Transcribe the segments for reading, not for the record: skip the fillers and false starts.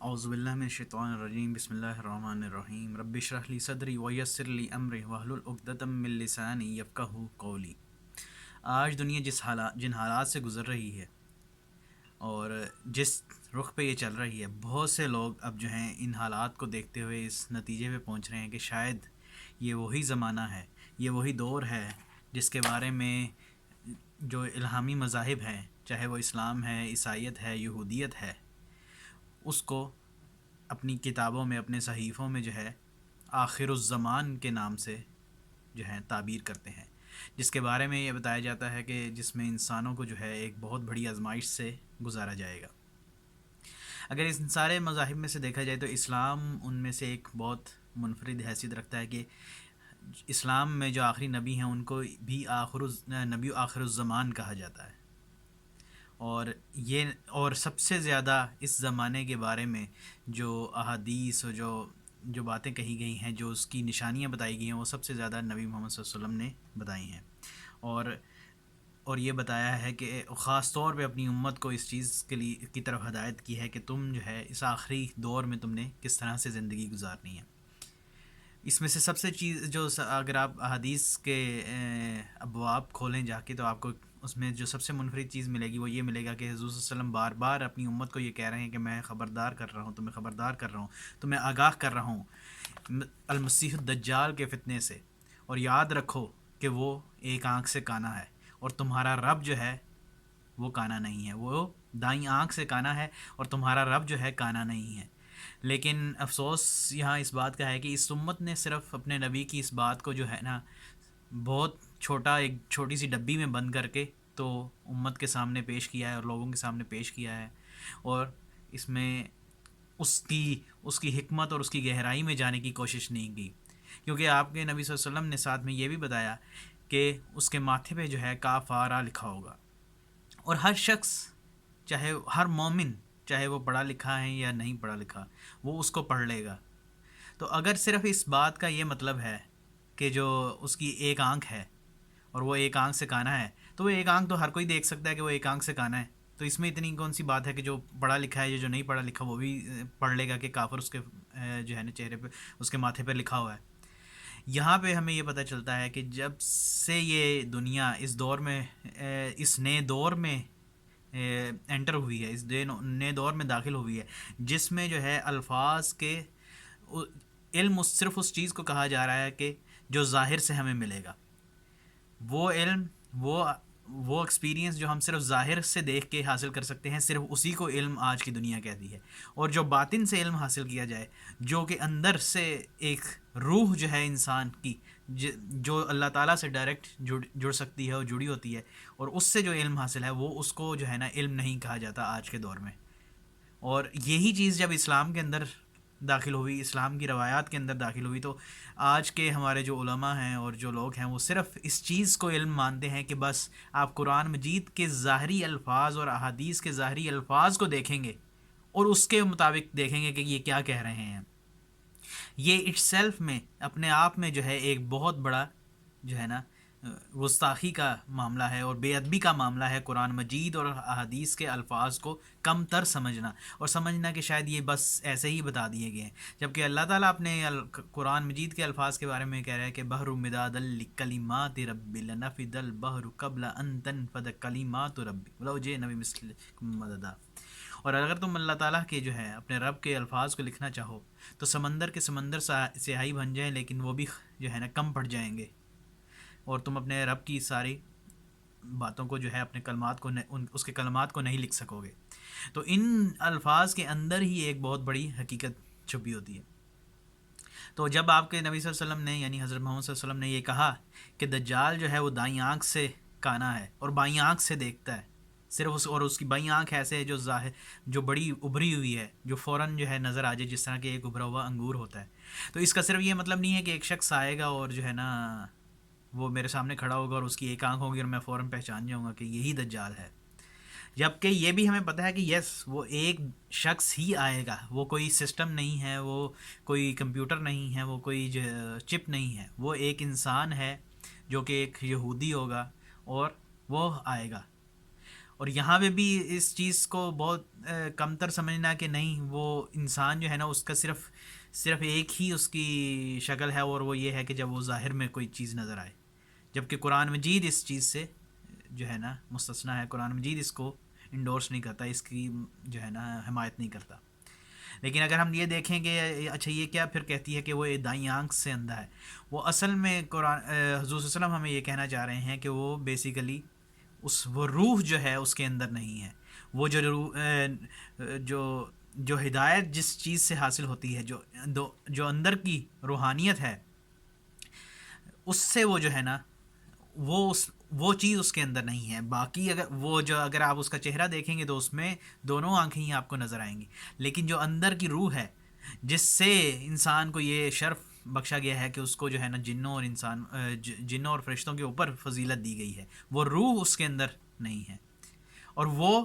اعوذ باللہ من الشیطان الرجیم بسم اللہ الرحمن الرحیم رب اشرح لی صدری ویسر لی امری واحلل عقدۃ من لسانی یفقہوا قولی۔ آج دنیا جن حالات سے گزر رہی ہے اور جس رخ پہ یہ چل رہی ہے، بہت سے لوگ اب جو ہیں ان حالات کو دیکھتے ہوئے اس نتیجے پہ پہنچ رہے ہیں کہ شاید یہ وہی زمانہ ہے، یہ وہی دور ہے جس کے بارے میں جو الہامی مذاہب ہیں، چاہے وہ اسلام ہے، عیسائیت ہے، یہودیت ہے، اس کو اپنی کتابوں میں، اپنے صحیفوں میں جو ہے آخر الزمان کے نام سے جو ہے تعبیر کرتے ہیں، جس کے بارے میں یہ بتایا جاتا ہے کہ جس میں انسانوں کو جو ہے ایک بہت بڑی آزمائش سے گزارا جائے گا۔ اگر اس سارے مذاہب میں سے دیکھا جائے تو اسلام ان میں سے ایک بہت منفرد حیثیت رکھتا ہے کہ اسلام میں جو آخری نبی ہیں ان کو بھی نبی آخر الزمان کہا جاتا ہے، اور سب سے زیادہ اس زمانے کے بارے میں جو احادیث اور جو باتیں کہی گئی ہیں، جو اس کی نشانیاں بتائی گئی ہیں، وہ سب سے زیادہ نبی محمد صلی اللہ علیہ وسلم نے بتائی ہیں، اور یہ بتایا ہے کہ خاص طور پہ اپنی امت کو اس چیز کی طرف ہدایت کی ہے کہ تم جو ہے اس آخری دور میں تم نے کس طرح سے زندگی گزارنی ہے۔ اس میں سے سب سے چیز جو اگر آپ حدیث کے ابواب کھولیں جا کے، تو آپ کو اس میں جو سب سے منفرد چیز ملے گی وہ یہ ملے گا کہ حضور صلی اللہ علیہ وسلم بار بار اپنی امت کو یہ کہہ رہے ہیں کہ میں خبردار کر رہا ہوں، تمہیں خبردار کر رہا ہوں، تمہیں آگاہ کر رہا ہوں المسیح الدجال کے فتنے سے، اور یاد رکھو کہ وہ ایک آنکھ سے کانا ہے، اور تمہارا رب جو ہے وہ کانا نہیں ہے، وہ دائیں آنکھ سے کانا ہے، اور تمہارا رب جو ہے کانا نہیں ہے۔ لیکن افسوس یہاں اس بات کا ہے کہ اس امت نے صرف اپنے نبی کی اس بات کو جو ہے نا بہت ایک چھوٹی سی ڈبی میں بند کر کے تو امت کے سامنے پیش کیا ہے اور لوگوں کے سامنے پیش کیا ہے، اور اس میں اس کی حکمت اور اس کی گہرائی میں جانے کی کوشش نہیں کی، کیونکہ آپ کے نبی صلی اللہ علیہ وسلم نے ساتھ میں یہ بھی بتایا کہ اس کے ماتھے پہ جو ہے کافارہ لکھا ہوگا، اور ہر شخص، چاہے ہر مومن، چاہے وہ پڑھا لکھا ہے یا نہیں پڑھا لکھا، وہ اس کو پڑھ لے گا۔ تو اگر صرف اس بات کا یہ مطلب ہے کہ جو اس کی ایک آنکھ ہے اور وہ ایک آنکھ سے کانا ہے، تو وہ ایک آنکھ تو ہر کوئی دیکھ سکتا ہے کہ وہ ایک آنکھ سے کانا ہے، تو اس میں اتنی کون سی بات ہے کہ جو پڑھا لکھا ہے یا جو نہیں پڑھا لکھا وہ بھی پڑھ لے گا کہ کافر اس کے جو ہے نا چہرے پہ، اس کے ماتھے پہ لکھا ہوا ہے۔ یہاں پہ ہمیں یہ پتہ چلتا ہے کہ جب سے یہ دنیا اس دور میں اس نئے دور میں انٹر ہوئی ہے، اس نئے دور میں داخل ہوئی ہے، جس میں جو ہے الفاظ کے علم صرف اس چیز کو کہا جا رہا ہے کہ جو ظاہر سے ہمیں ملے گا، وہ علم، وہ ایکسپیرینس جو ہم صرف ظاہر سے دیکھ کے حاصل کر سکتے ہیں، صرف اسی کو علم آج کی دنیا کہتی ہے۔ اور جو باطن سے علم حاصل کیا جائے، جو کہ اندر سے ایک روح جو ہے انسان کی، جو اللہ تعالیٰ سے ڈائریکٹ جڑ سکتی ہے اور جڑی ہوتی ہے، اور اس سے جو علم حاصل ہے، وہ اس کو جو ہے نا علم نہیں کہا جاتا آج کے دور میں۔ اور یہی چیز جب اسلام کے اندر داخل ہوئی، اسلام کی روایات کے اندر داخل ہوئی، تو آج کے ہمارے جو علماء ہیں اور جو لوگ ہیں وہ صرف اس چیز کو علم مانتے ہیں کہ بس آپ قرآن مجید کے ظاہری الفاظ اور احادیث کے ظاہری الفاظ کو دیکھیں گے اور اس کے مطابق دیکھیں گے کہ یہ کیا کہہ رہے ہیں۔ یہ اٹ سیلف میں، اپنے آپ میں جو ہے ایک بہت بڑا جو ہے نا گستاخی کا معاملہ ہے اور بے ادبی کا معاملہ ہے، قرآن مجید اور احادیث کے الفاظ کو کم تر سمجھنا، اور سمجھنا کہ شاید یہ بس ایسے ہی بتا دیے گئے ہیں، جبکہ اللہ تعالیٰ اپنے قرآن مجید کے الفاظ کے بارے میں کہہ رہا ہے کہ بحر مداد لکلمات ربی لنفد البحر قبل ان تنفد کلمات ربی ولو جئنا بمثلہ مددا۔ اور اگر تم اللہ تعالیٰ کے جو ہے اپنے رب کے الفاظ کو لکھنا چاہو تو سمندر کے سمندر سیاہی بن جائیں، لیکن وہ بھی جو ہے نا کم پڑ جائیں گے، اور تم اپنے رب کی ساری باتوں کو جو ہے اپنے کلمات کو اس کے کلمات کو نہیں لکھ سکو گے۔ تو ان الفاظ کے اندر ہی ایک بہت بڑی حقیقت چھپی ہوتی ہے۔ تو جب آپ کے نبی صلی اللہ علیہ وسلم نے، یعنی حضرت محمد صلی اللہ علیہ وسلم نے یہ کہا کہ دجال جو ہے وہ دائیں آنکھ سے کانا ہے اور بائیں آنکھ سے دیکھتا ہے، صرف اس کی بائیں آنکھ ایسے ہے جو بڑی ابھری ہوئی ہے، جو فوراً جو ہے نظر آ جائے، جس طرح کہ ایک ابھرا ہوا انگور ہوتا ہے۔ تو اس کا صرف یہ مطلب نہیں ہے کہ ایک شخص آئے گا اور جو ہے نا وہ میرے سامنے کھڑا ہوگا اور اس کی ایک آنکھ ہوگی اور میں فوراً پہچان جاؤں گا کہ یہی دجال ہے، جبکہ یہ بھی ہمیں پتہ ہے کہ یس، وہ ایک شخص ہی آئے گا، وہ کوئی سسٹم نہیں ہے، وہ کوئی کمپیوٹر نہیں ہے، وہ کوئی چپ نہیں ہے، وہ ایک انسان ہے جو کہ ایک یہودی ہوگا اور وہ آئے گا۔ اور یہاں پہ بھی اس چیز کو بہت کمتر سمجھنا کہ نہیں وہ انسان جو ہے نا اس کا صرف ایک ہی اس کی شکل ہے، اور وہ یہ ہے کہ جب وہ ظاہر میں کوئی چیز نظر آئے، جبکہ قرآن مجید اس چیز سے جو ہے نا مستثنا ہے. قرآن مجید اس کو انڈورس نہیں کرتا، اس کی جو ہے نا حمایت نہیں کرتا. لیکن اگر ہم یہ دیکھیں کہ اچھا یہ کیا پھر کہتی ہے کہ وہ دائیں آنکھ سے اندھا ہے، وہ اصل میں قرآن حضور صلی اللہ علیہ وسلم ہمیں یہ کہنا چاہ رہے ہیں کہ وہ بیسیکلی وہ روح جو ہے اس کے اندر نہیں ہے. وہ جو جو ہدایت جس چیز سے حاصل ہوتی ہے، جو اندر کی روحانیت ہے، اس سے وہ جو ہے نا وہ چیز اس کے اندر نہیں ہے. باقی اگر آپ اس کا چہرہ دیکھیں گے تو اس میں دونوں آنکھیں ہی آپ کو نظر آئیں گی، لیکن جو اندر کی روح ہے جس سے انسان کو یہ شرف بخشا گیا ہے کہ اس کو جو ہے نا جنوں اور فرشتوں کے اوپر فضیلت دی گئی ہے، وہ روح اس کے اندر نہیں ہے. اور وہ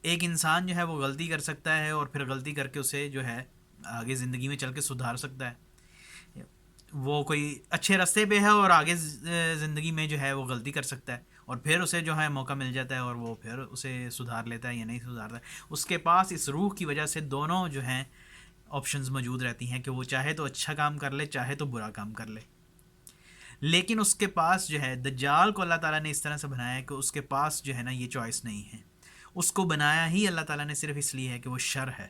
ایک انسان جو ہے وہ غلطی کر سکتا ہے، اور پھر غلطی کر کے اسے جو ہے آگے زندگی میں چل کے سدھار سکتا ہے. وہ کوئی اچھے راستے پہ ہے اور آگے زندگی میں جو ہے وہ غلطی کر سکتا ہے، اور پھر اسے جو ہے موقع مل جاتا ہے اور وہ پھر اسے سدھار لیتا ہے یا نہیں سدھارتا ہے. اس کے پاس اس روح کی وجہ سے دونوں جو ہیں آپشنز موجود رہتی ہیں کہ وہ چاہے تو اچھا کام کر لے، چاہے تو برا کام کر لے. لیکن اس کے پاس جو ہے دجال کو اللہ تعالیٰ نے اس طرح سے بنایا ہے کہ اس کے پاس جو ہے نا یہ چوائس نہیں ہے. اس کو بنایا ہی اللہ تعالیٰ نے صرف اس لیے ہے کہ وہ شر ہے.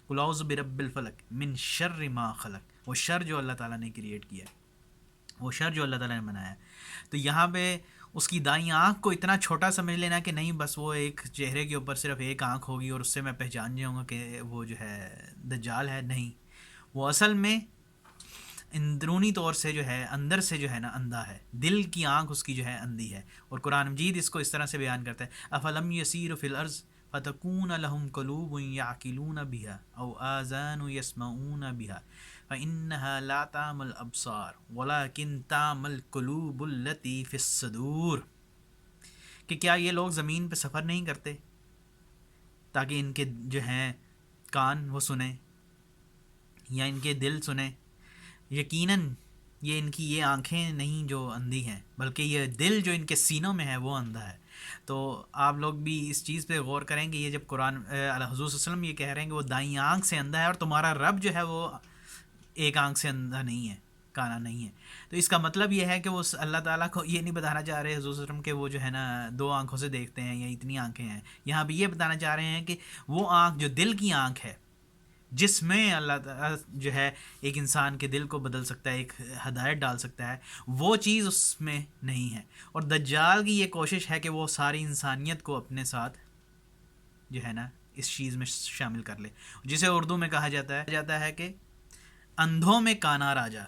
قل اعوذ برب الفلق من شر ما خلق، وہ شر جو اللہ تعالیٰ نے کریٹ کیا ہے، وہ شر جو اللہ تعالیٰ نے بنایا ہے. تو یہاں پہ اس کی دائیں آنکھ کو اتنا چھوٹا سمجھ لینا کہ نہیں بس وہ ایک چہرے کے اوپر صرف ایک آنکھ ہوگی اور اس سے میں پہچان جاؤں گا کہ وہ جو ہے دجال ہے. نہیں، وہ اصل میں اندرونی طور سے جو ہے اندر سے جو ہے نا اندھا ہے، دل کی آنکھ اس کی جو ہے اندھی ہے. اور قرآن مجید اس کو اس طرح سے بیان کرتا ہے، افلم یسیروا فی الارض فتکون لهم قلوب یعقلون بها او آذان یسمعون بها فانها لا تعمى الابصار ولكن تعمى القلوب التي في الصدور. کہ کیا یہ لوگ زمین پہ سفر نہیں کرتے تاکہ ان کے جو ہیں کان وہ سنیں یا ان کے دل سنیں؟ یقیناً یہ ان کی یہ آنکھیں نہیں جو اندھی ہیں، بلکہ یہ دل جو ان کے سینوں میں ہے وہ اندھا ہے. تو آپ لوگ بھی اس چیز پہ غور کریں گے، یہ جب قرآن حضور صلی اللہ علیہ وسلم یہ کہہ رہے ہیں کہ وہ دائیں آنکھ سے اندھا ہے اور تمہارا رب جو ہے وہ ایک آنکھ سے اندھا نہیں ہے، کانا نہیں ہے، تو اس کا مطلب یہ ہے کہ وہ اللہ تعالیٰ کو یہ نہیں بتانا چاہ رہے حضور صلی اللہ علیہ وسلم کہ وہ جو ہے نا دو آنکھوں سے دیکھتے ہیں یا اتنی آنکھیں ہیں. یہاں بھی یہ بتانا چاہ رہے ہیں کہ وہ آنکھ جو دل کی آنکھ ہے جس میں اللہ تعالیٰ جو ہے ایک انسان کے دل کو بدل سکتا ہے، ایک ہدایت ڈال سکتا ہے، وہ چیز اس میں نہیں ہے. اور دجال کی یہ کوشش ہے کہ وہ ساری انسانیت کو اپنے ساتھ جو ہے نا اس چیز میں شامل کر لے، جسے اردو میں کہا جاتا ہے کہ اندھوں میں کانا راجا.